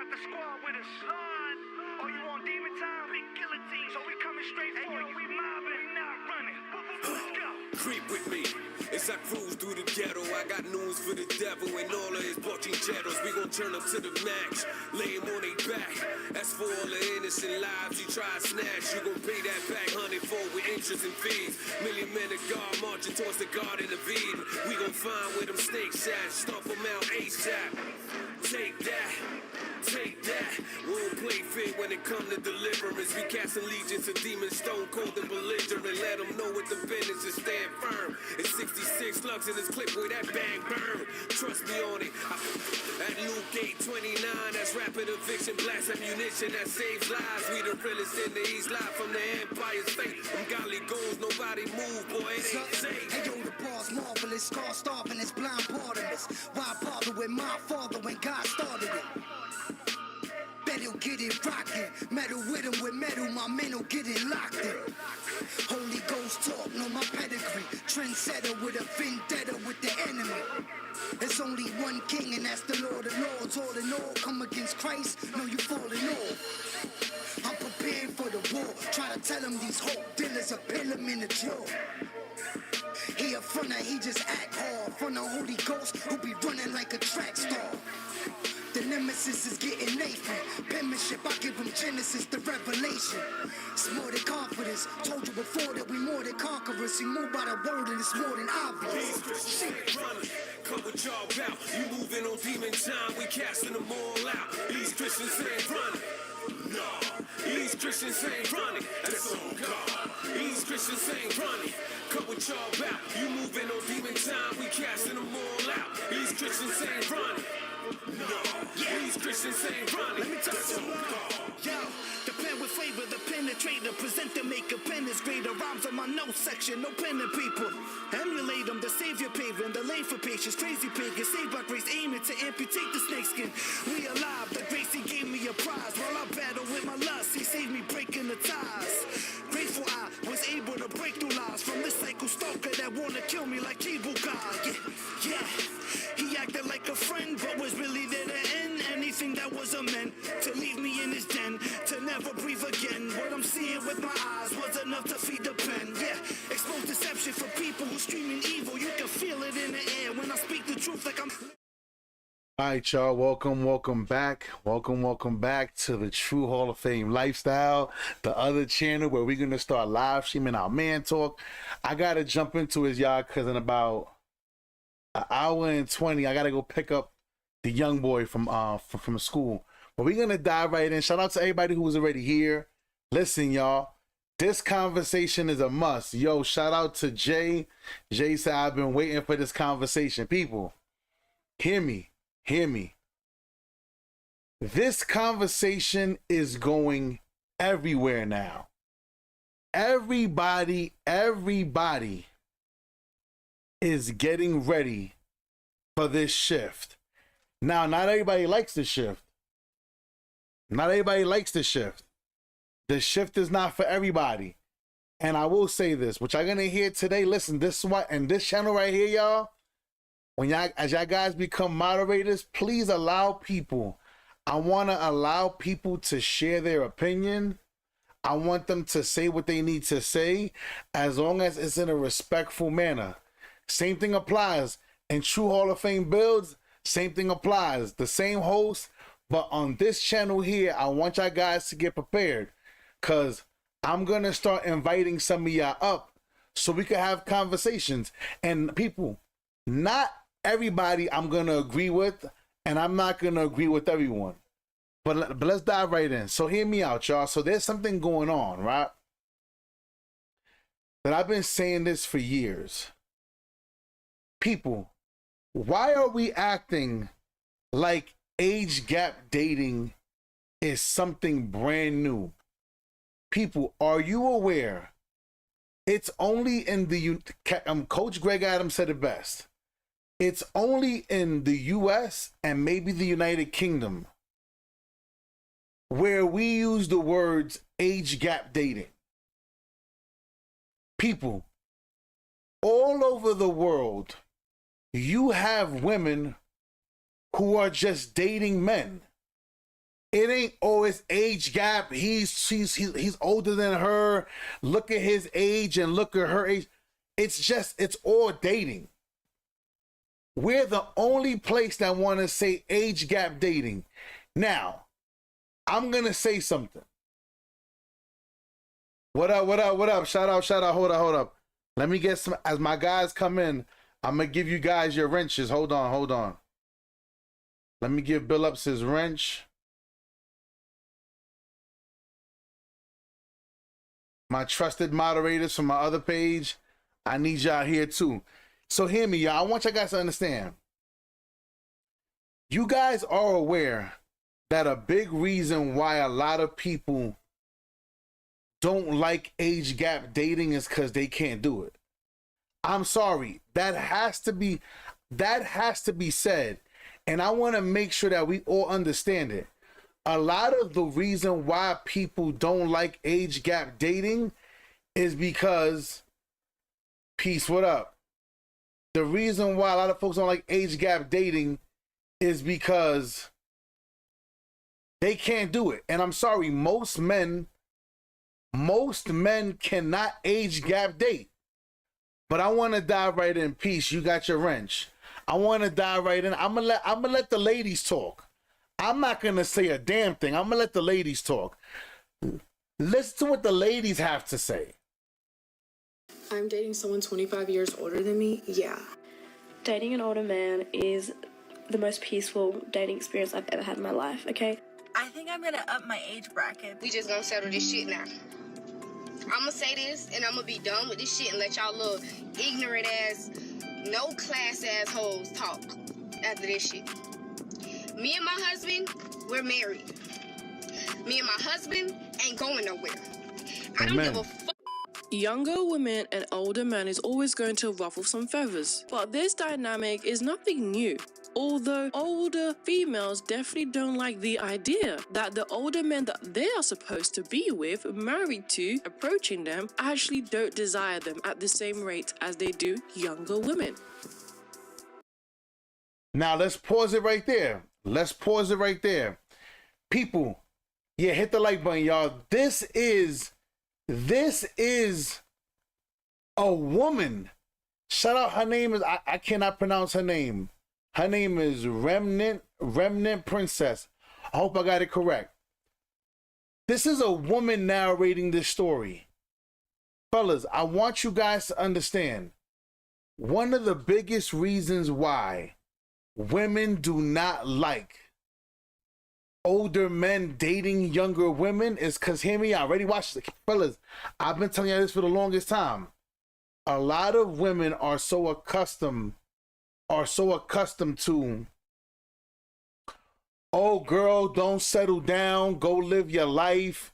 got the squad with us. Lord, oh, you on demon time? Big guillotine, so we coming straight for you. We mobbing, we not running. Let's go. Creep with me as I cruise through the ghetto. I got news for the devil and all of his bochincheros. We gon' turn up to the max, lay him on their back. That's for all the innocent lives you try to snatch. You gon' pay that back hundredfold with interest and fees. Million men of God marching towards the Garden of Eden. We gon' find where them snakes at, stomp them out ASAP. Take that. Take that. We don't play fair when it come to deliverance. We cast allegiance to demons, stone cold and belligerent. Let them know what the business is, stand firm. It's 66 slugs in this clip where that bang burn. Trust me on it. At Luke 8:29, that's rapid eviction, blast ammunition that saves lives. We the realest in the East, live from the Empire's fate. Them golly goons, nobody move, boy, it ain't safe. Hey yo, the bar's marvelous, scar starving, it's blind Bartimaeus. Why bother with my father when God started it? Bet he'll get it rockin', metal with him with metal, my men'll get it locked in. Holy Ghost talk, know my pedigree, trendsetter with a vendetta with the enemy. There's only one king and that's the Lord of Lords. All in all, come against Christ, know you falling off. I'm preparing for the war, try to tell him these hope dealers will pill him in the jaw. He a fronter, he just act hard. From the Holy Ghost, who be running like a track star. The nemesis is getting Nathan. Penmanship, I give him Genesis, the revelation. It's more than confidence. Told you before that we more than conquerors. He moved by the word and it's more than obvious. Shit, running. Come with y'all out. You moving on demon time, we casting them all out. These Christians ain't running. No, these Christians ain't running. That's on God. These Christians ain't running. Come with y'all out. You moving on demon time, we casting them all out. These Christians ain't running. No, these Christians ain't running. Let me tell you. Yo, the pen with flavor, the penetrator, present the maker, pen is greater. Rhymes on my notes section, no pen and people. Emulate them, the savior paving, the lane for patience. Crazy pagan, saved by grace, aiming to amputate the snakeskin. We alive, the grace he gave me a prize. While I battle with my lust, he saved me breaking the ties. Grateful I was able to break through lies from this psycho stalker that wanna kill me like cable guy. Yeah. He acted like a friend, but was really there to end anything that was a man. To leave me in his den, to never breathe again. What I'm seeing with my eyes was enough to feed the pen. Yeah, expose deception for people who screaming evil. You can feel it in the air when I speak the truth like I'm... All right, y'all, welcome back to the True Hall of Fame Lifestyle, the other channel where we're gonna start live streaming our man talk. I gotta jump into it, y'all, because in about an hour and 20 I gotta go pick up the young boy from school. But we're gonna dive right in. Shout out to everybody who was already here. Listen, y'all, this conversation is a must. Yo, shout out to Jay said I've been waiting for this conversation. People, hear me. This conversation is going everywhere now. Everybody is getting ready for this shift. Now, not everybody likes the shift. The shift is not for everybody. And I will say this, which I'm gonna hear today. Listen, this is what, and this channel right here, y'all, when y'all, as y'all guys become moderators, please allow people. I want to allow people to share their opinion. I want them to say what they need to say, as long as it's in a respectful manner. Same thing applies in True Hall of Fame builds. Same thing applies. The same host, but on this channel here, I want y'all guys to get prepared, because I'm going to start inviting some of y'all up so we can have conversations. And people, not everybody I'm going to agree with, and I'm not going to agree with everyone. But let's dive right in. So hear me out, y'all. So there's something going on, right? That I've been saying this for years. People, why are we acting like age gap dating is something brand new? People, are you aware? It's only in the Coach Greg Adams said it best. It's only in the US and maybe the United Kingdom where we use the words age gap dating. People, all over the world, you have women who are just dating men. It ain't always age gap. He's older than her. Look at his age and look at her age. It's all dating. We're the only place that want to say age gap dating. Now, I'm gonna say something. What up? Shout out. Hold up. Let me get some, as my guys come in, I'm gonna give you guys your wrenches. Hold on. Let me give Bill Ups his wrench. My trusted moderators from my other page, I need y'all here too. So hear me, y'all. I want you guys to understand. You guys are aware that a big reason why a lot of people don't like age gap dating is because they can't do it. I'm sorry. That has to be said. And I want to make sure that we all understand it. A lot of the reason why people don't like age gap dating is because, peace, what up? The reason why a lot of folks don't like age gap dating is because they can't do it. And I'm sorry, most men cannot age gap date. But I want to dive right in. Peace, you got your wrench. I want to dive right in. I'm gonna let the ladies talk. I'm not gonna say a damn thing. I'm gonna let the ladies talk. Listen to what the ladies have to say. I'm dating someone 25 years older than me. Yeah. Dating an older man is the most peaceful dating experience I've ever had in my life, okay? I think I'm gonna up my age bracket. We just gonna settle this shit now. I'm gonna say this and I'm gonna be done with this shit and let y'all little ignorant ass, no class assholes talk after this shit. Me and my husband, we're married. Me and my husband ain't going nowhere. I don't give a fuck. Younger women and older men is always going to ruffle some feathers. But this dynamic is nothing new. Although older females definitely don't like the idea that the older men that they are supposed to be with, married to, approaching them, actually don't desire them at the same rate as they do younger women. Now let's pause it right there. People, yeah, hit the like button, y'all. This is a woman. Shout out, her name is, I cannot pronounce her name. Her name is Remnant Princess. I hope I got it correct. This is a woman narrating this story. Fellas, I want you guys to understand, one of the biggest reasons why women do not like older men dating younger women is because, hear me out, ready, watch this. Fellas, I've been telling you this for the longest time. A lot of women are so accustomed to, oh girl, don't settle down, go live your life,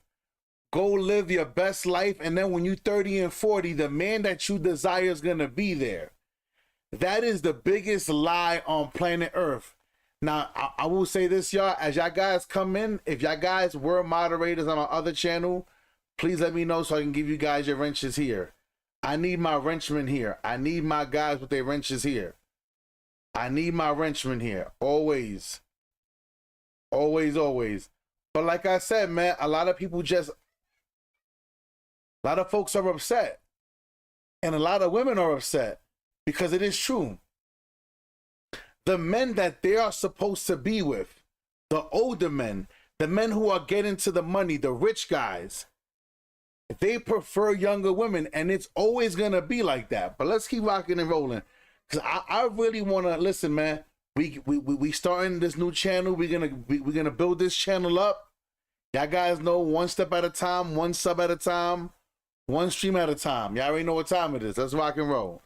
go live your best life, and then when you're 30 and 40, the man that you desire is gonna be there. That is the biggest lie on planet Earth. Now, I will say this, y'all, as y'all guys come in, if y'all guys were moderators on our other channel, please let me know so I can give you guys your wrenches here. I need my wrenchmen here. I need my guys with their wrenches here. I need my wrenchmen here. Always. Always, always. But like I said, man, a lot of folks are upset. And a lot of women are upset. Because it is true. The men that they are supposed to be with, the older men, the men who are getting to the money, the rich guys, they prefer younger women, and it's always going to be like that. But let's keep rocking and rolling. Because I really want to, listen, man, we starting this new channel. We're gonna build this channel up. Y'all guys know, one step at a time, one sub at a time, one stream at a time. Y'all already know what time it is. Let's rock and roll.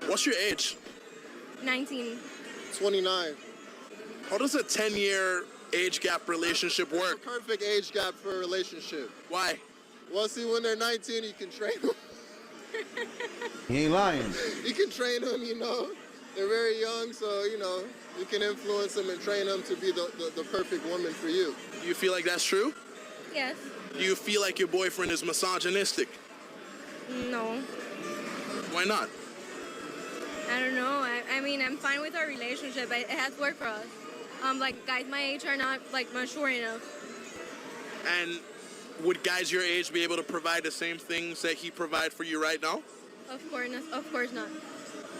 What's your age? 19. 29. How does a 10-year age gap relationship work? Perfect age gap for a relationship. Why? Well, see, when they're 19, you can train them. He ain't lying. You can train them, you know. They're very young, so, you know, you can influence them and train them to be the perfect woman for you. Do you feel like that's true? Yes. Do you feel like your boyfriend is misogynistic? No. Why not? I don't know. I mean, I'm fine with our relationship. It has worked for us. like guys my age are not like mature enough. And would guys your age be able to provide the same things that he provides for you right now? Of course not.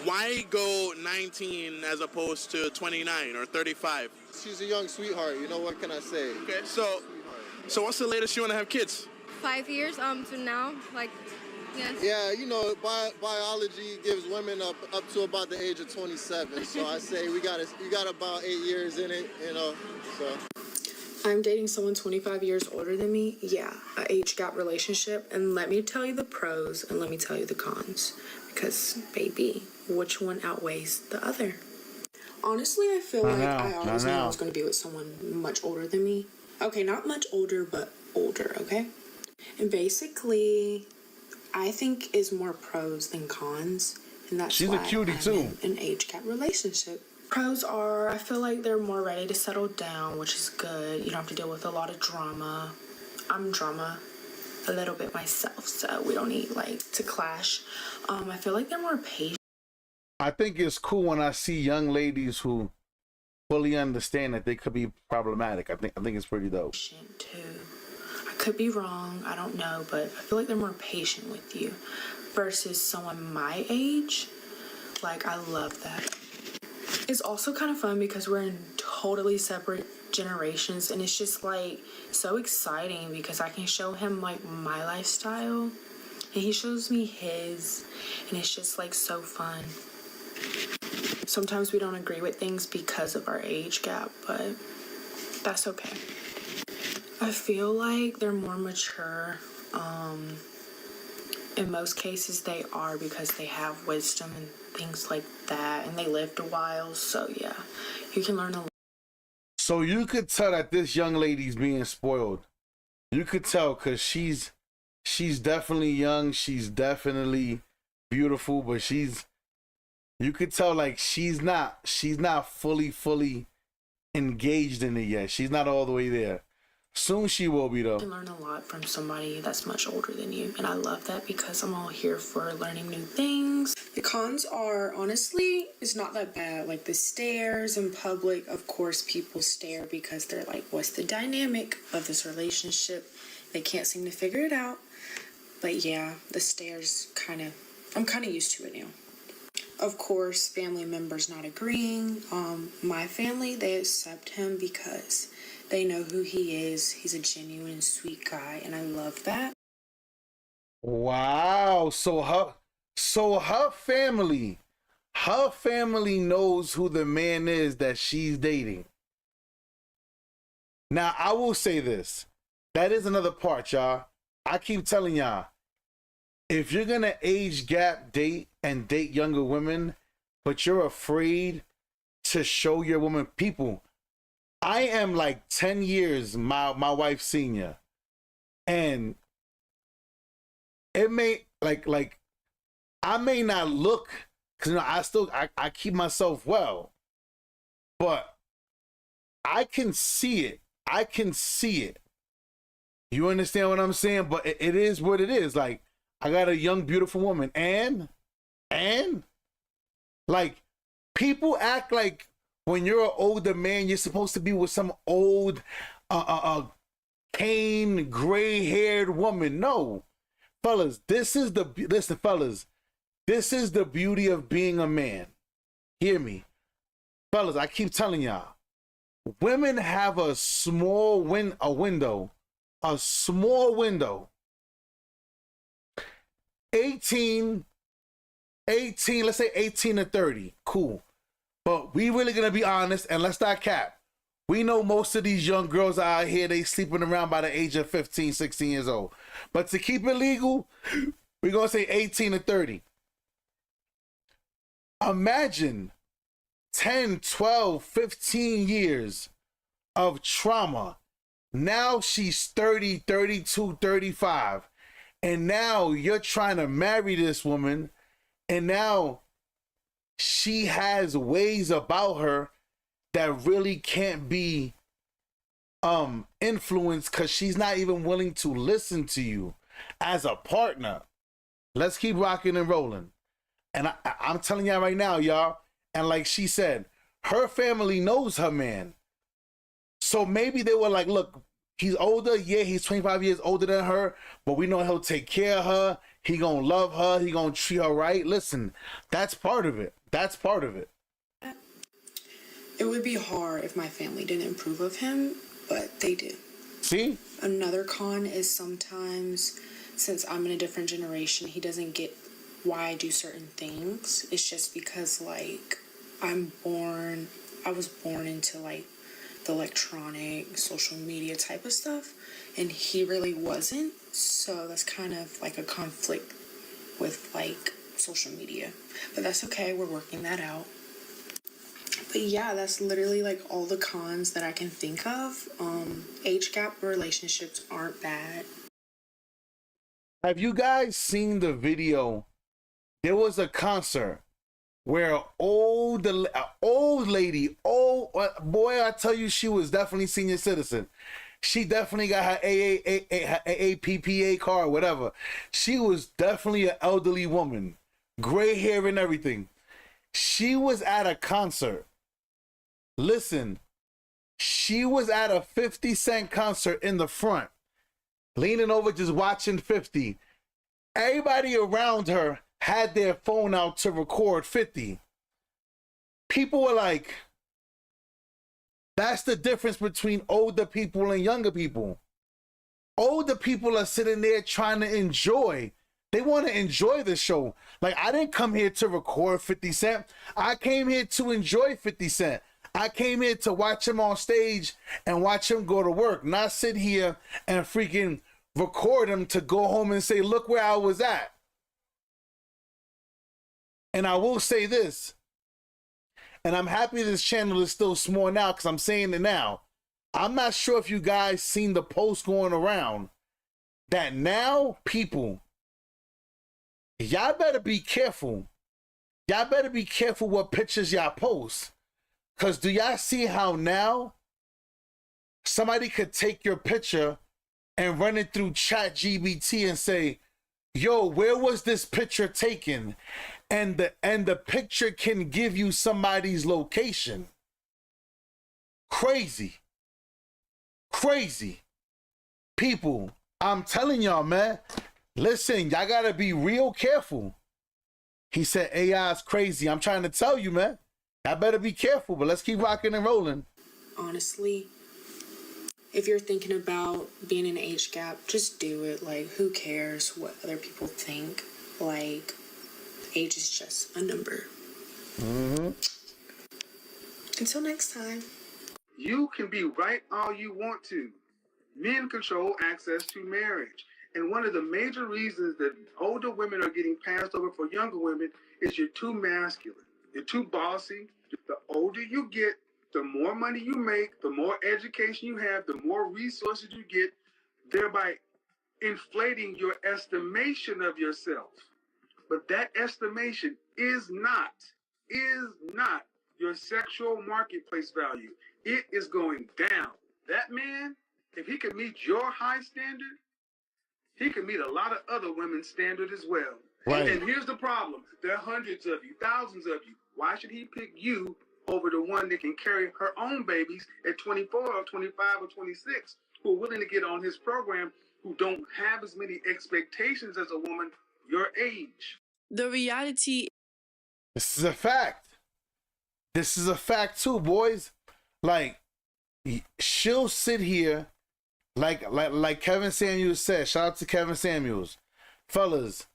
Why go 19 as opposed to 29 or 35? She's a young sweetheart, you know, what can I say? Okay, so what's the latest you want to have kids? 5 years to now, like, yes. Yeah, you know, biology gives women up to about the age of 27. So I say you got about 8 years in it, you know. So I'm dating someone 25 years older than me. Yeah, an age gap relationship. And let me tell you the pros and let me tell you the cons. Because, baby, which one outweighs the other? Honestly, I feel like I always knew I was going to be with someone much older than me. Okay, not much older, but older, okay? And basically, I think is more pros than cons. And that's She's why a cutie I'm too. in an age gap relationship. Pros are, I feel like they're more ready to settle down, which is good. You don't have to deal with a lot of drama. I'm drama a little bit myself, so we don't need like to clash. I feel like they're more patient. I think it's cool when I see young ladies who fully understand that they could be problematic. I think it's pretty dope. Too. I could be wrong, I don't know, but I feel like they're more patient with you versus someone my age. Like, I love that. It's also kind of fun because we're in totally separate generations, and it's just like so exciting because I can show him like my lifestyle and he shows me his, and it's just like so fun. Sometimes we don't agree with things because of our age gap, but that's okay. I feel like they're more mature. In most cases they are because they have wisdom and things like that, and they lived a while, so yeah, you can learn a lot. So you could tell that this young lady's being spoiled. You could tell because she's definitely young, she's definitely beautiful, but you could tell like she's not fully engaged in it yet. She's not all the way there. Soon she will be though. You can learn a lot from somebody that's much older than you, and I love that because I'm all here for learning new things. The cons are, honestly, it's not that bad. Like the stares in public, of course people stare because they're like, what's the dynamic of this relationship? They can't seem to figure it out. But yeah, the stares I'm kind of used to it now. Of course, family members not agreeing. My family, they accept him because they know who he is. He's a genuine and sweet guy, and I love that. Wow. So her family knows who the man is that she's dating. Now, I will say this. That is another part, y'all. I keep telling y'all, if you're going to age gap date and date younger women, but you're afraid to show your woman people, I am like 10 years my wife's senior, and it may like I may not look, because I keep myself well, but I can see it. You understand what I'm saying? But it is what it is. Like, I got a young, beautiful woman, and like, people act like when you're an older man, you're supposed to be with some old, cane, gray-haired woman. No, fellas, listen, fellas, this is the beauty of being a man. Hear me, fellas. I keep telling y'all, women have a small window. 18, let's say 18 to 30, cool. But we really gonna be honest, and let's not cap. We know most of these young girls out here, they sleeping around by the age of 15, 16 years old. But to keep it legal, we're gonna say 18 to 30. Imagine 10, 12, 15 years of trauma. Now she's 30, 32, 35. And now you're trying to marry this woman, and now she has ways about her that really can't be influenced because she's not even willing to listen to you as a partner. Let's keep rocking and rolling. And I'm telling y'all right now, y'all, and like she said, her family knows her man. So maybe they were like, look, he's older. Yeah, he's 25 years older than her, but we know he'll take care of her. He gonna love her. He gonna treat her right. Listen, that's part of it. That's part of it. It would be hard if my family didn't approve of him, but they do. See? Another con is sometimes, since I'm in a different generation, he doesn't get why I do certain things. It's just because, like, I was born into, like, the electronic, social media type of stuff, and he really wasn't. So that's kind of like a conflict with, like, social media. But that's okay, we're working that out. But yeah, that's literally like all the cons that I can think of. Age gap relationships aren't bad. Have you guys seen the video? There was a concert where an old lady, boy, I tell you, she was definitely senior citizen. She definitely got her AAPPA card, whatever. She was definitely an elderly woman, gray hair and everything. She was at a concert. Listen, she was at a 50 Cent concert in the front, leaning over just watching 50. Everybody around her had their phone out to record 50. People were like, that's the difference between older people and younger people. Older people are sitting there trying to enjoy. They want to enjoy the show. Like, I didn't come here to record 50 Cent. I came here to enjoy 50 Cent. I came here to watch him on stage and watch him go to work, not sit here and freaking record him to go home and say, look where I was at. And I will say this, and I'm happy this channel is still small now because I'm saying it now. I'm not sure if you guys seen the post going around that now people, y'all better be careful. Y'all better be careful what pictures y'all post. Because do y'all see how now somebody could take your picture and run it through ChatGPT and say, yo, where was this picture taken? And the picture can give you somebody's location. Crazy. Crazy. People, I'm telling y'all, man, listen, y'all gotta be real careful. He said AI is crazy. I'm trying to tell you, man. I better be careful, but let's keep rocking and rolling. Honestly, if you're thinking about being in an age gap, just do it. Like, who cares what other people think? Like, age is just a number. Until next time. You can be right all you want to. Men control access to marriage. And one of the major reasons that older women are getting passed over for younger women is you're too masculine. You're too bossy. The older you get, the more money you make, the more education you have, the more resources you get, thereby inflating your estimation of yourself. But that estimation is not your sexual marketplace value. It is going down. That man, if he could meet your high standard, he could meet a lot of other women's standard as well. Right. And here's the problem. There are hundreds of you, thousands of you. Why should he pick you over the one that can carry her own babies at 24 or 25 or 26, who are willing to get on his program, who don't have as many expectations as a woman your age? The reality. This is a fact. This is a fact too, boys. Like, she'll sit here, like Kevin Samuels said. Shout out to Kevin Samuels. Fellas,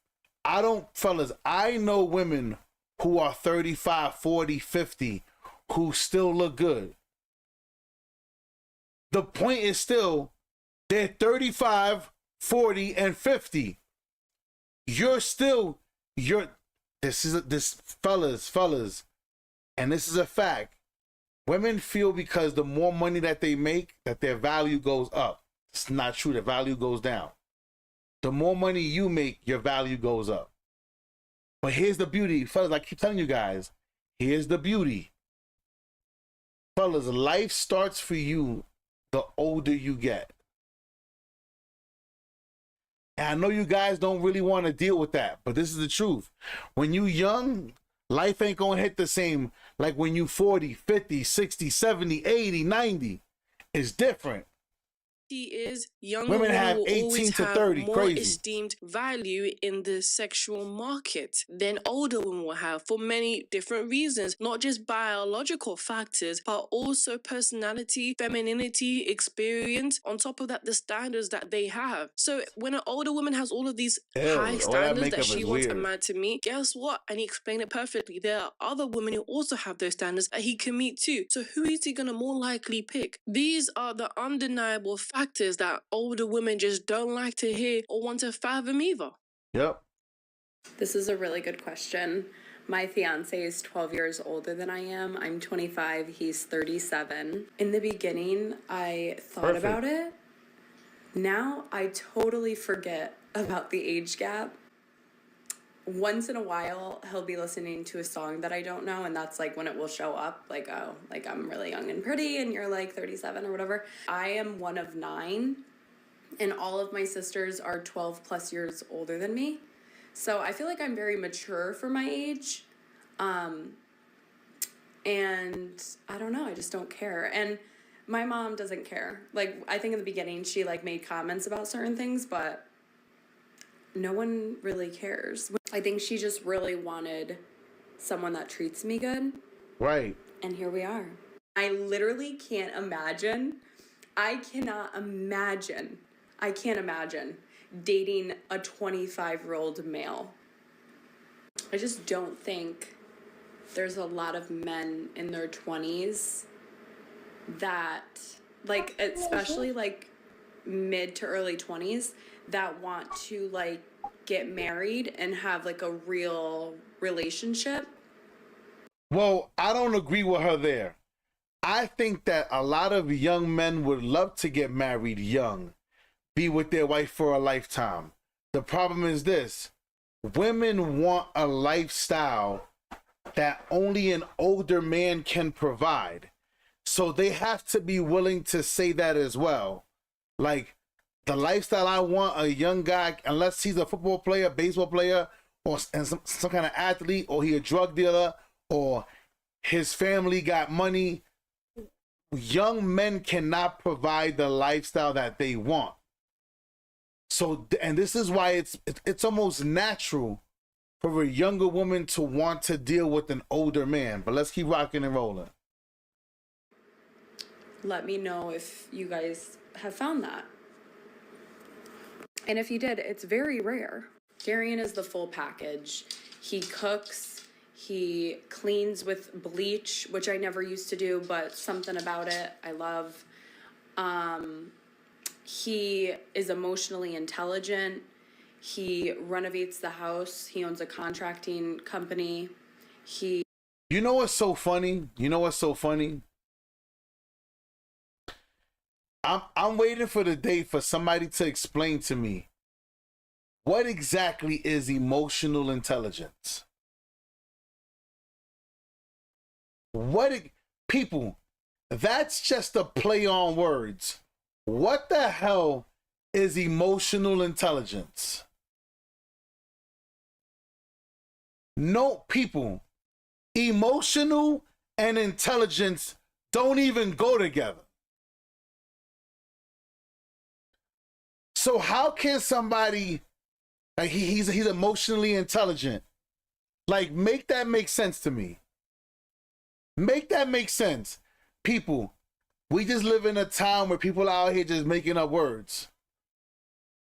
I know women who are 35, 40, 50, who still look good. The point is still, they're 35, 40, and 50. Fellas, and this is a fact. Women feel because the more money that they make, that their value goes up. It's not true. The value goes down. The more money you make, your value goes up. But here's the beauty, fellas, I keep telling you guys, here's the beauty. Fellas, life starts for you the older you get. And I know you guys don't really want to deal with that, but this is the truth. When you young, life ain't gonna hit the same like when you 40, 50, 60, 70, 80, 90. is different. Is younger Women women have will 18 always to have 30, more crazy. esteemed value in the sexual market than older women will have for many different reasons, not just biological factors, but also personality, femininity, experience. On top of that, the standards that they have. So when an older woman has all of these Ew, high all that standards that makeup she is wants a weird. man to meet, guess what? And he explained it perfectly. There are other women who also have those standards that he can meet too. So who is he going to more likely pick? These are the undeniable factors that older women just don't like to hear or want to fathom either. Yep. This is a really good question. My fiance is 12 years older than I am. I'm 25, he's 37. In the beginning, I thought about it. Now I totally forget about the age gap. Once in a while, he'll be listening to a song that I don't know, and that's like when it will show up, like, oh, like I'm really young and pretty, and you're like 37 or whatever. I am one of 9, and all of my sisters are 12 plus years older than me. So I feel like I'm very mature for my age. And I don't know, I just don't care. And my mom doesn't care. Like, I think in the beginning she like made comments about certain things, but no one really cares. I think she just really wanted someone that treats me good. Right. And here we are. I literally can't imagine. I can't imagine dating a 25-year-old male. I just don't think there's a lot of men in their 20s that, like, especially like mid to early 20s, that want to like get married and have like a real relationship. Well, I don't agree with her there. I think that a lot of young men would love to get married young, be with their wife for a lifetime. The problem is this: women want a lifestyle that only an older man can provide. So they have to be willing to say that as well. Like, the lifestyle I want a young guy, unless he's a football player, baseball player, or some kind of athlete, or he a drug dealer, or his family got money, young men cannot provide the lifestyle that they want. So, and this is why it's almost natural for a younger woman to want to deal with an older man. But let's keep rocking and rolling. Let me know if you guys have found that. And if you did, it's very rare. Darian is the full package. He cooks, he cleans with bleach, which I never used to do, but something about it I love. He is emotionally intelligent. He renovates the house. He owns a contracting company. You know what's so funny? I'm waiting for the day for somebody to explain to me what exactly is emotional intelligence. People, that's just a play on words. What the hell is emotional intelligence? No, people, emotional and intelligence don't even go together. So how can somebody, like, he's emotionally intelligent, like, make that make sense to me? Make that make sense. People, we just live in a time where people are out here just making up words.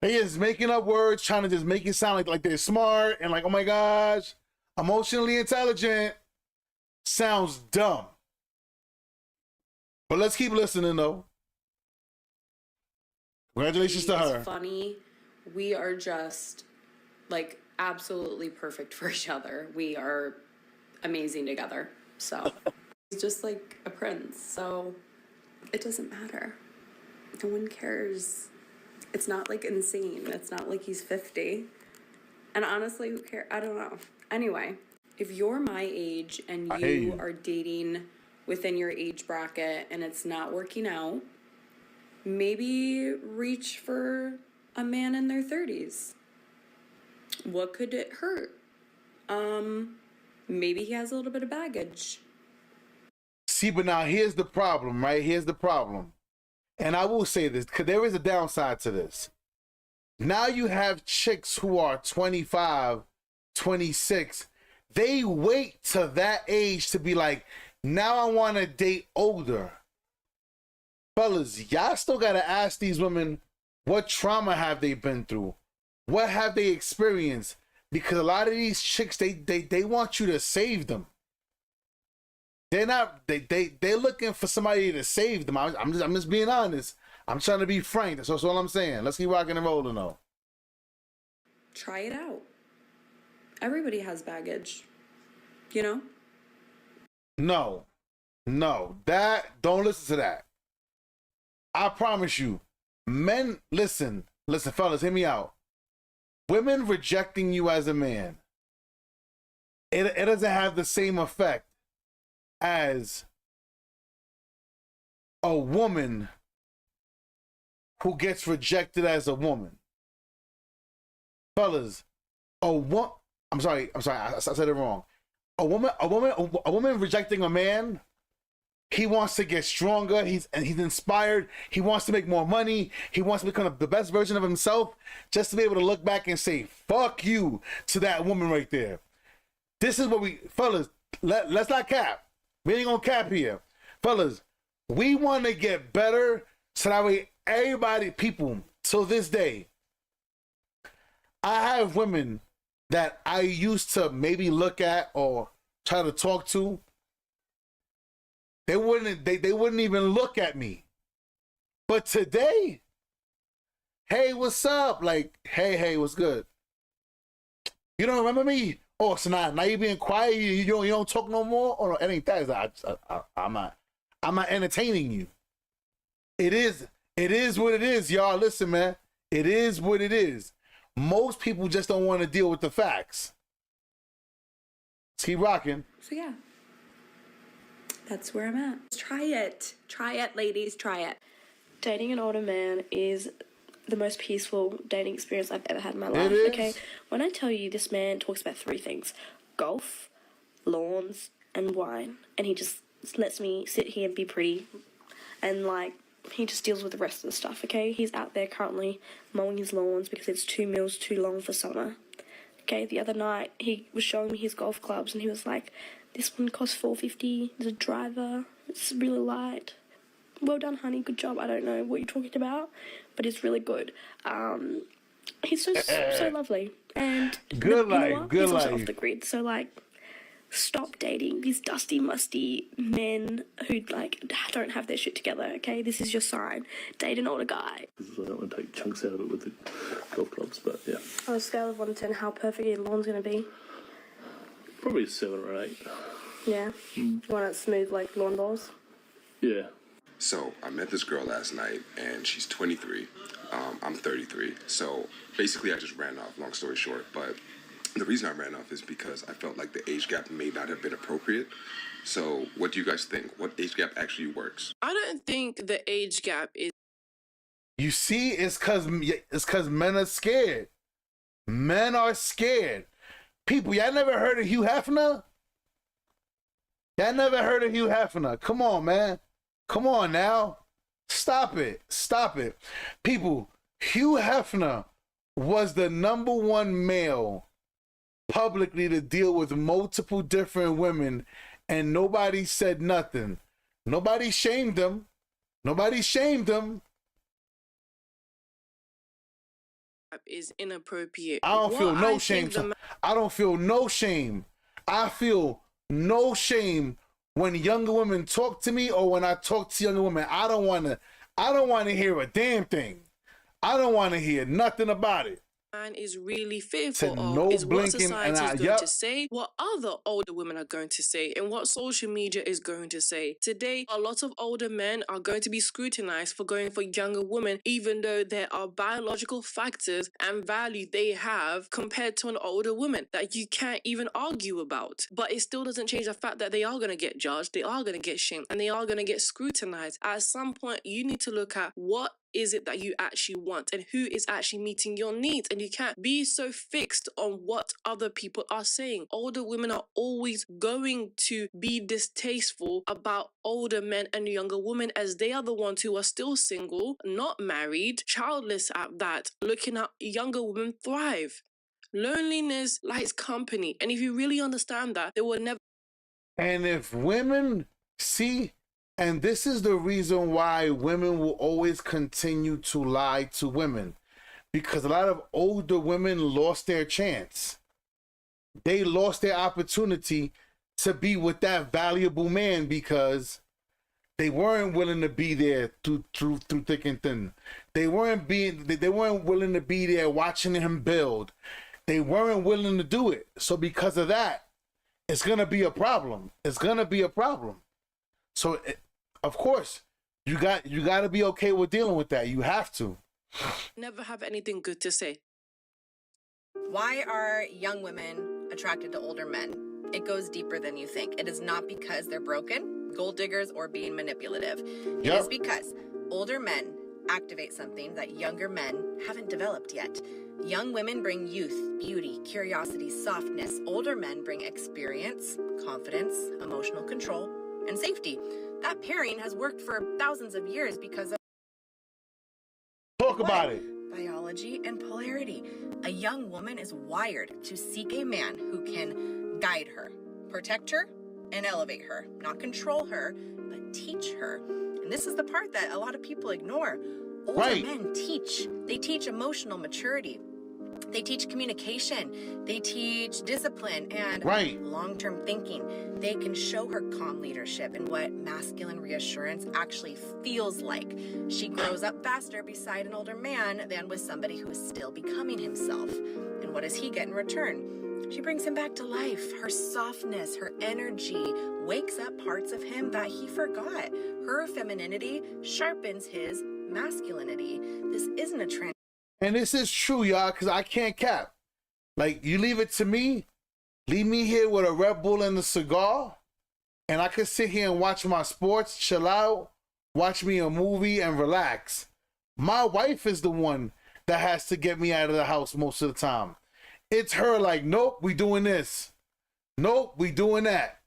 They just making up words, trying to just make it sound like they're smart and like, oh my gosh, emotionally intelligent. Sounds dumb. But let's keep listening though. Congratulations to her. It's funny. We are just like absolutely perfect for each other. We are amazing together. So he's just like a prince. So it doesn't matter. No one cares. It's not like insane. It's not like he's 50. And honestly, who cares? I don't know. Anyway, if you're my age and you are dating within your age bracket and it's not working out, maybe reach for a man in their 30s. What could it hurt? Maybe he has a little bit of baggage. See, but now here's the problem, right? Here's the problem. And I will say this, because there is a downside to this. Now you have chicks who are 25, 26. They wait to that age to be like, now I want to date older. Fellas, y'all still got to ask these women, what trauma have they been through? What have they experienced? Because a lot of these chicks, they want you to save them. They're not, they're looking for somebody to save them. I'm just being honest. I'm trying to be frank. That's all I'm saying. Let's keep rocking and rolling though. Try it out. Everybody has baggage, you know? No, don't listen to that. I promise you, men, listen, fellas, hear me out. Women rejecting you as a man, it doesn't have the same effect as a woman who gets rejected as a woman. Fellas, I'm sorry, I said it wrong. A woman rejecting a man, he wants to get stronger, he's inspired, he wants to make more money, he wants to become the best version of himself, just to be able to look back and say, fuck you to that woman right there. This is what fellas, let's not cap. We ain't gonna cap here. Fellas, we want to get better so that way everybody, people, till this day, I have women that I used to maybe look at or try to talk to. They wouldn't even look at me. But today, hey, what's up? Like, hey, what's good? You don't remember me? Oh, so now you being quiet? You don't talk no more? Oh, no, it ain't that. I'm not entertaining you. It is what it is, y'all. Listen, man. It is what it is. Most people just don't want to deal with the facts. Let's keep rocking. So yeah, that's where I'm at. Try it, ladies, try it. Dating an older man is the most peaceful dating experience I've ever had in my life. Okay, when I tell you this man talks about 3 things: golf, lawns, and wine, and he just lets me sit here and be pretty, and like, he just deals with the rest of the stuff. Okay, he's out there currently mowing his lawns because it's 2 meals too long for summer. Okay, the other night he was showing me his golf clubs and he was like, this one costs $450, there's a driver, it's really light. Well done, honey, good job. I don't know what you're talking about, but it's really good. He's just so lovely. And good life. He's also off the grid, so like, stop dating these dusty, musty men who like don't have their shit together. Okay, this is your sign. Date an older guy. I don't want to take chunks out of it with the golf clubs, but yeah. On a scale of 1 to 10, how perfect your lawn's gonna be? Probably 7 or 8. Yeah. You want it smooth like lawn balls? Yeah. So I met this girl last night, and she's 23. I'm 33. So basically, I just ran off. Long story short, but the reason I ran off is because I felt like the age gap may not have been appropriate. So what do you guys think? What age gap actually works? I don't think the age gap is... You see, it's cause men are scared. Men are scared. People, y'all never heard of Hugh Hefner? Y'all never heard of Hugh Hefner? Come on, man. Come on now. Stop it. People, Hugh Hefner was the #1 male publicly to deal with multiple different women, and nobody said nothing. Nobody shamed him. Is inappropriate. I don't feel no shame. I don't feel no shame. I feel no shame when younger women talk to me or when I talk to younger women. I don't want to hear a damn thing. I don't want to hear nothing about it. Man is really fearful no of is what blinking society is going to say, what other older women are going to say, and what social media is going to say. Today, a lot of older men are going to be scrutinized for going for younger women, even though there are biological factors and value they have compared to an older woman that you can't even argue about. But it still doesn't change the fact that they are going to get judged, they are going to get shamed, and they are going to get scrutinized. At some point, you need to look at what is it that you actually want and who is actually meeting your needs. And you can't be so fixed on what other people are saying. Older women are always going to be distasteful about older men and younger women, as they are the ones who are still single, not married, childless at that, looking at younger women thrive. Loneliness likes company. And if you really understand that, they will never. And if women see, and this is the reason why women will always continue to lie to women, because a lot of older women lost their chance. They lost their opportunity to be with that valuable man because they weren't willing to be there through thick and thin. They weren't willing to be there watching him build. They weren't willing to do it. So because of that, it's gonna be a problem. It's gonna be a problem. So of course, you got to be okay with dealing with that. You have to. Never have anything good to say. Why are young women attracted to older men? It goes deeper than you think. It is not because they're broken, gold diggers, or being manipulative. It is because older men activate something that younger men haven't developed yet. Young women bring youth, beauty, curiosity, softness. Older men bring experience, confidence, emotional control, and safety. That pairing has worked for thousands of years because of talk about it. Biology and polarity. A young woman is wired to seek a man who can guide her, protect her, and elevate her. Not control her, but teach her. And this is the part that a lot of people ignore. Older men teach. They teach emotional maturity. They teach communication. They teach discipline and long-term thinking. They can show her calm leadership and what masculine reassurance actually feels like. She grows up faster beside an older man than with somebody who is still becoming himself. And what does he get in return? She brings him back to life. Her softness, her energy wakes up parts of him that he forgot. Her femininity sharpens his masculinity. This isn't a trend. And this is true, y'all, because I can't cap. Like, you leave it to me, leave me here with a Red Bull and a cigar, and I could sit here and watch my sports, chill out, watch me a movie, and relax. My wife is the one that has to get me out of the house most of the time. It's her like, nope, we doing this. Nope, we doing that.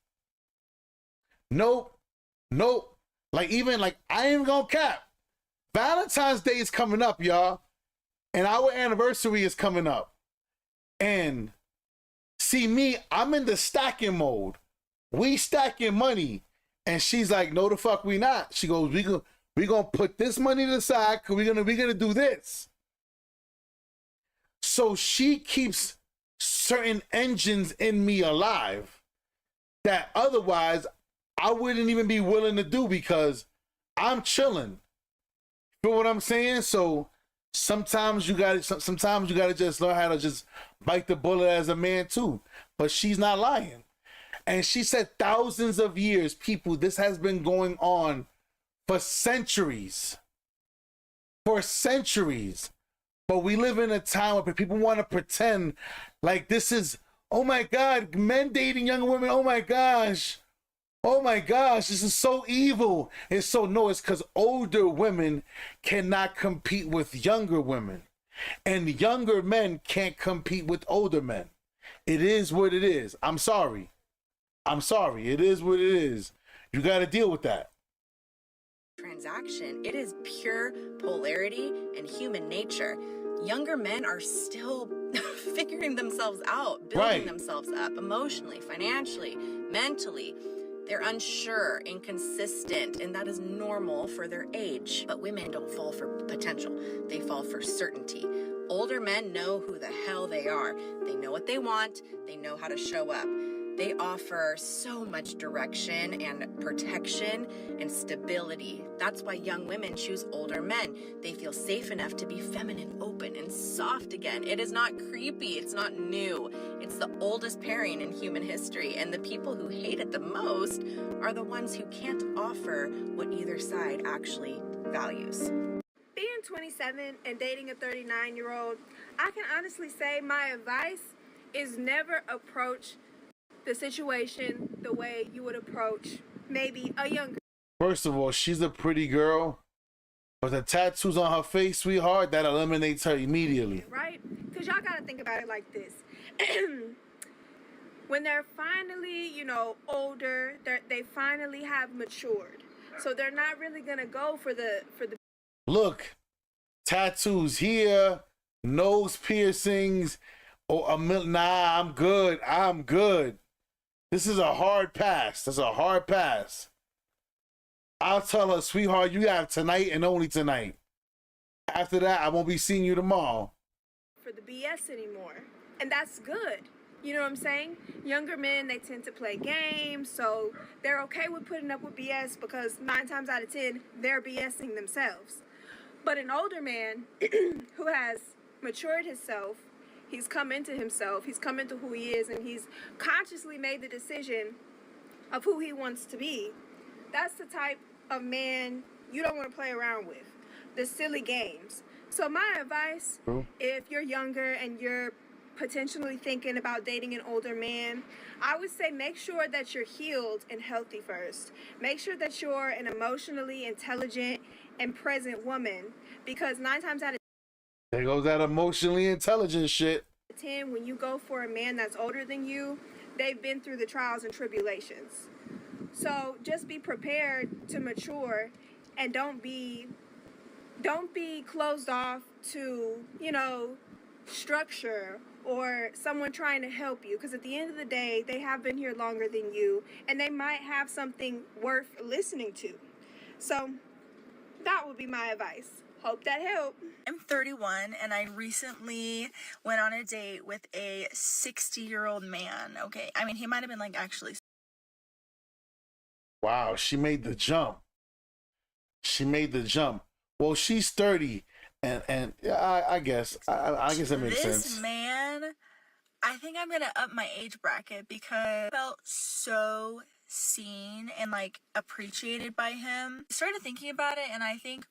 Nope, nope. Like, even, like, I ain't gonna cap. Valentine's Day is coming up, y'all. And our anniversary is coming up. And see me, I'm in the stacking mode. We stacking money. And she's like, no, the fuck we not. She goes, we gonna put this money to the side because we're gonna do this. So she keeps certain engines in me alive that otherwise I wouldn't even be willing to do because I'm chilling. Feel what I'm saying? So sometimes you gotta just learn how to just bite the bullet as a man too. But she's not lying. And she said thousands of years, people, this has been going on for centuries. For centuries. But we live in a time where people want to pretend like this is, oh my God, men dating young women, oh my gosh. Oh my gosh, this is so evil. It's so, no, it's because older women cannot compete with younger women. And younger men can't compete with older men. It is what it is. I'm sorry. I'm sorry. It is what it is. You got to deal with that. Transaction. It is pure polarity and human nature. Younger men are still figuring themselves out, building themselves up emotionally, financially, mentally. They're unsure, inconsistent, and that is normal for their age. But women don't fall for potential. They fall for certainty. Older men know who the hell they are. They know what they want. They know how to show up. They offer so much direction and protection and stability. That's why young women choose older men. They feel safe enough to be feminine, open, and soft again. It is not creepy. It's not new. It's the oldest pairing in human history. And the people who hate it the most are the ones who can't offer what either side actually values. Being 27 and dating a 39-year-old, I can honestly say my advice is never approach the situation the way you would approach maybe a younger. First of all, she's a pretty girl. But the tattoos on her face, sweetheart, that eliminates her immediately. Right? Because y'all got to think about it like this. When they're finally, you know, older, they finally have matured. So they're not really going to go for the... Look, tattoos here, nose piercings, nah, I'm good. I'm good. This is a hard pass. That's a hard pass. I'll tell her, sweetheart, you have tonight and only tonight. After that, I won't be seeing you tomorrow. For the BS anymore. And that's good. You know what I'm saying? Younger men, they tend to play games, so they're okay with putting up with BS because 9 times out of 10, they're BSing themselves. But an older man who has matured himself, he's come into himself, he's come into who he is, and he's consciously made the decision of who he wants to be. That's the type of man you don't want to play around with. The silly games. So my advice, if you're younger and you're potentially thinking about dating an older man, I would say make sure that you're healed and healthy first. Make sure that you're an emotionally intelligent and present woman, because 9 times out of there goes that emotionally intelligent shit. 10, when you go for a man that's older than you, they've been through the trials and tribulations. So just be prepared to mature, and don't be closed off to, you know, structure or someone trying to help you, because at the end of the day, they have been here longer than you, and they might have something worth listening to. So that would be my advice. Hope that helped. I'm 31, and I recently went on a date with a 60-year-old man. Okay, I mean, he might have been like actually. Wow, she made the jump. She made the jump. Well, she's 30. And yeah, I guess that makes sense. This man, I think I'm gonna up my age bracket because I felt so seen and like appreciated by him. I started thinking about it, and I think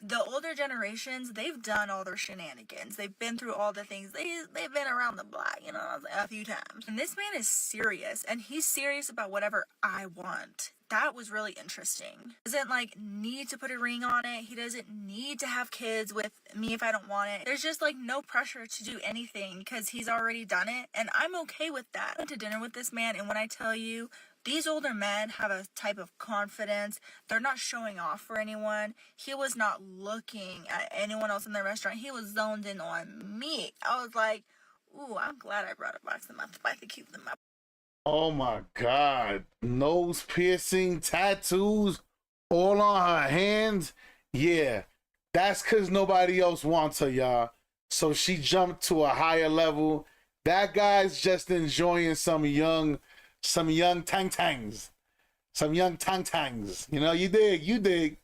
the older generations, they've done all their shenanigans. They've been through all the things. They've been around the block, you know, a few times. And this man is serious, and he's serious about whatever I want. That was really interesting. He doesn't like need to put a ring on it. He doesn't need to have kids with me if I don't want it. There's just like no pressure to do anything because he's already done it, and I'm okay with that. I went to dinner with this man, and when I tell you, these older men have a type of confidence. They're not showing off for anyone. He was not looking at anyone else in the restaurant. He was zoned in on me. I was like, ooh, I'm glad I brought a box of them if I could keep them up. Oh my God. Nose piercing, tattoos, all on her hands. Yeah, that's because nobody else wants her, y'all. So she jumped to a higher level. That guy's just enjoying some young tang-tangs. Some young tang-tangs. You know, you dig.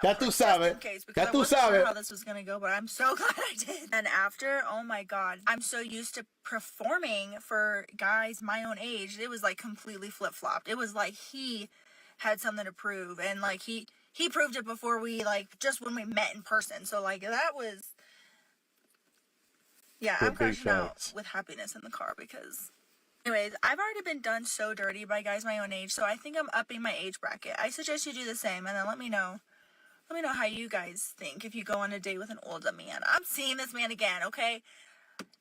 Ya tú sabes. Ya tú sabes. I wasn't sure how this was going to go, but I'm so glad I did. And after, oh my God, I'm so used to performing for guys my own age. It was like completely flip-flopped. It was like he had something to prove, and like he proved it before we, like, just when we met in person. So like that was, yeah, I'm crashing out with happiness in the car because... Anyways, I've already been done so dirty by guys my own age, so I think I'm upping my age bracket. I suggest you do the same, and then let me know how you guys think if you go on a date with an older man. I'm seeing this man again, okay?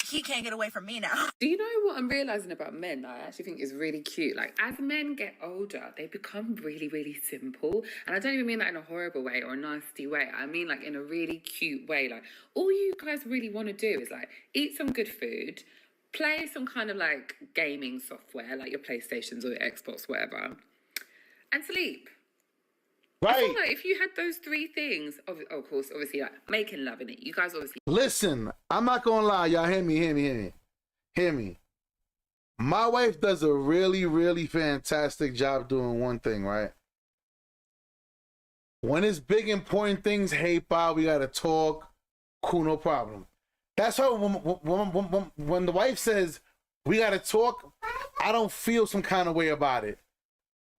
He can't get away from me now. Do you know what I'm realising about men that I actually think is really cute? Like, as men get older, they become really, really simple. And I don't even mean that in a horrible way or a nasty way. I mean, like, in a really cute way. Like, all you guys really want to do is, like, eat some good food, play some kind of like gaming software, like your PlayStations or your Xbox, whatever, and sleep. Right. I feel like if you had those 3 things, of course, obviously, like making love in it, you guys obviously. Listen, I'm not gonna lie, y'all. Hear me. My wife does a really, really fantastic job doing one thing, right? When it's big, important things, hey, pa, we gotta talk. Cool, no problem. That's how when the wife says, we gotta talk, I don't feel some kind of way about it.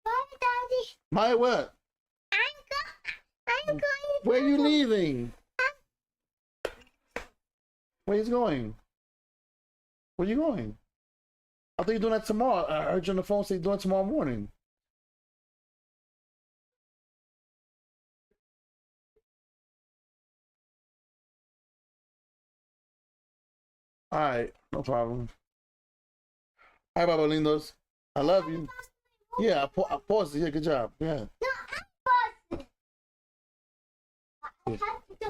Bye, Daddy. My what? I'm going. Where are you leaving? Where you going? Where you going? I thought you're doing that tomorrow. I heard you on the phone say you're doing it tomorrow morning. All right, no problem. All right, Baba Lindos. I love you. Yeah, I paused it. Yeah, good job. Yeah.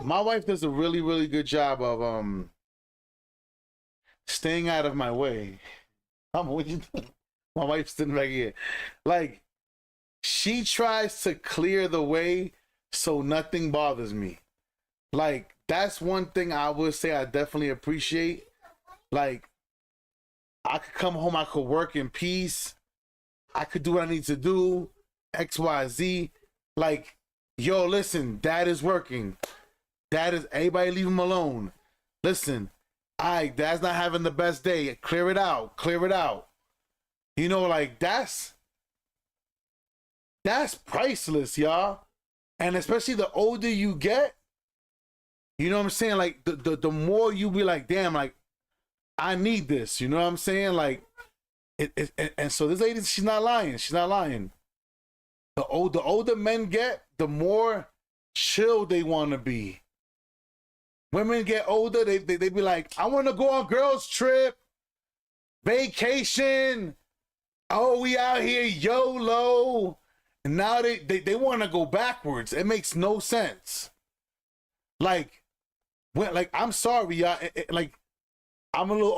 My wife does a really, really good job of staying out of my way. What you doing? My wife's sitting right here. Like, she tries to clear the way so nothing bothers me. Like, that's one thing I would say I definitely appreciate. Like, I could come home, I could work in peace. I could do what I need to do. X, Y, Z. Like, yo, listen, dad is working. Dad is, everybody leave him alone. Listen, dad's not having the best day. Clear it out. Clear it out. You know, like, that's priceless, y'all. And especially the older you get, you know what I'm saying? Like, the more you be like, damn, like, I need this. You know what I'm saying? Like, and so this lady, she's not lying. She's not lying. The older men get, the more chill they want to be. Women get older, they be like, I want to go on girls trip, vacation. Oh, we out here YOLO. And now they want to go backwards. It makes no sense. Like, I'm sorry, y'all. Like, I'm a little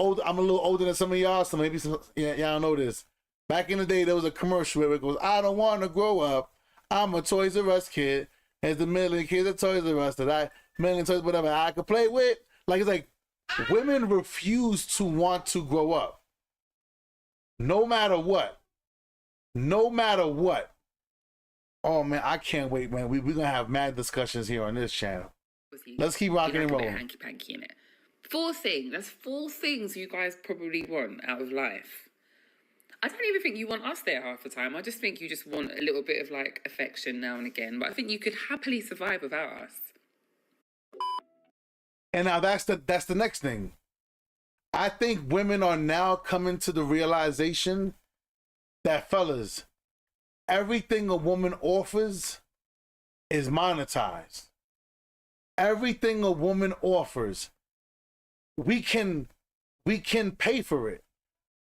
older than some of y'all, so maybe y'all know this. Back in the day, there was a commercial where it goes, I don't want to grow up. I'm a Toys R Us kid. There's the million kids at Toys R Us million toys, whatever I could play with. Like, it's like, women refuse to want to grow up. No matter what. No matter what. Oh, man, I can't wait, man. We're going to have mad discussions here on this channel. Let's keep rocking and rolling. Hanky-panky in it. 4 things. That's 4 things you guys probably want out of life. I don't even think you want us there half the time. I just think you just want a little bit of, like, affection now and again. But I think you could happily survive without us. And now that's the next thing. I think women are now coming to the realization that, fellas, everything a woman offers is monetized. Everything a woman offers, we can pay for it.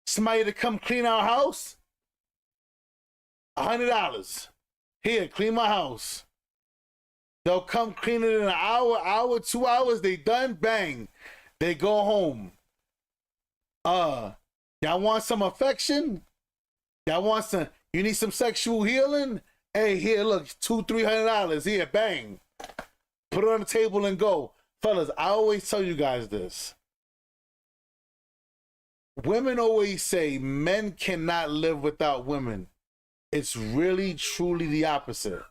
Somebody to come clean our house, $100. Here, clean my house. They'll come clean it in an hour, 2 hours. They done, bang. They go home. Y'all want some affection? You need some sexual healing? Hey, here, look, $200-$300. Here, bang. Put it on the table and go. Fellas, I always tell you guys this. Women always say men cannot live without women. It's really, truly the opposite.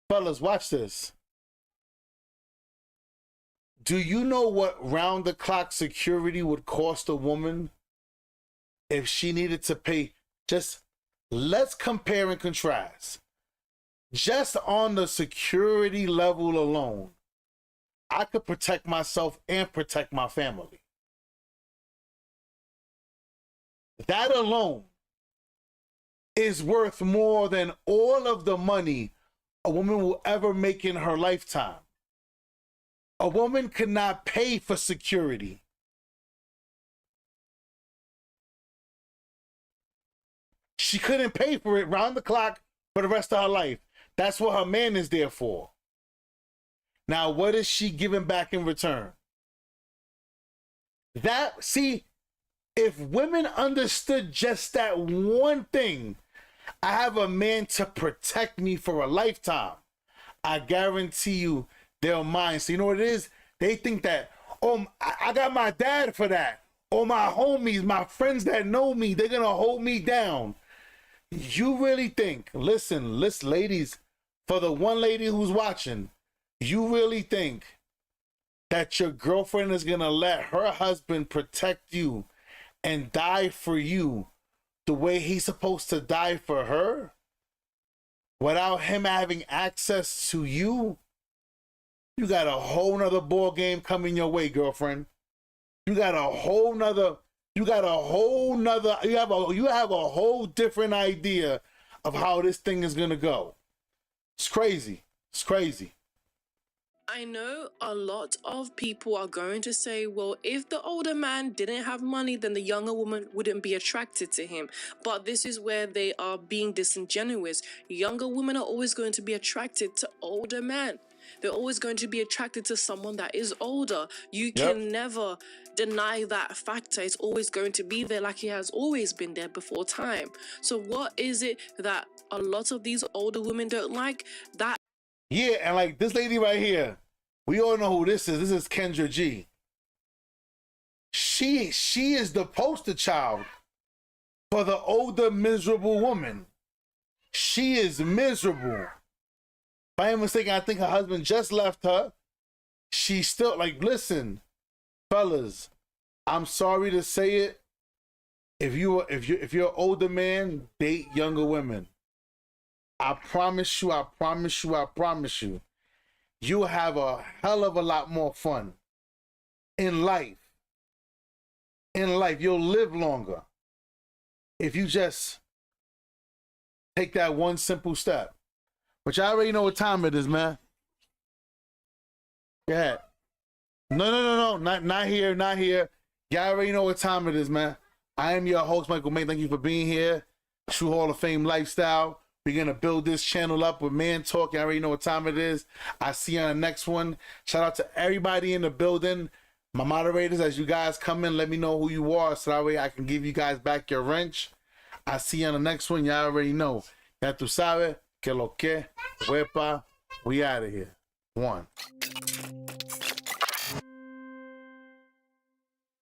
Fellas, watch this. Do you know what round-the-clock security would cost a woman if she needed to pay? Just let's compare and contrast. Just on the security level alone, I could protect myself and protect my family. That alone is worth more than all of the money a woman will ever make in her lifetime. A woman could not pay for security. She couldn't pay for it round the clock for the rest of her life. That's what her man is there for. Now, what is she giving back in return? If women understood just that one thing, I have a man to protect me for a lifetime, I guarantee you they'll mind. So you know what it is? They think that, oh, I got my dad for that. Or my homies, my friends that know me, they're going to hold me down. You really think, listen, ladies, for the one lady who's watching, you really think that your girlfriend is going to let her husband protect you and die for you the way he's supposed to die for her without him having access to you? You got a whole nother ball game coming your way, girlfriend. You have a whole different idea of how this thing is gonna go. It's crazy. It's crazy. I know a lot of people are going to say, well, if the older man didn't have money, then the younger woman wouldn't be attracted to him. But this is where they are being disingenuous. Younger women are always going to be attracted to older men. They're always going to be attracted to someone that is older. You can never deny that factor. It's always going to be there, like it has always been there before time. So what is it that a lot of these older women don't like? That Yeah, and like this lady right here, we all know who this is. This is Kendra G. She is the poster child for the older miserable woman. She is miserable. If I am mistaken, I think her husband just left her. She's still like, listen, fellas, I'm sorry to say it. If you're an older man, date younger women. I promise you, you'll have a hell of a lot more fun in life. In life, you'll live longer if you just take that one simple step. But y'all already know what time it is, man. Yeah. No, not here. Y'all already know what time it is, man. I am your host, Michael May. Thank you for being here. True Hall of Fame Lifestyle. We're going to build this channel up with Man Talk. You already know what time it is. I see you on the next one. Shout out to everybody in the building. My moderators, as you guys come in, let me know who you are so that way I can give you guys back your wrench. I see you on the next one. Y'all already know. Ya tú sabes que lo que, huepa, we out of here. One.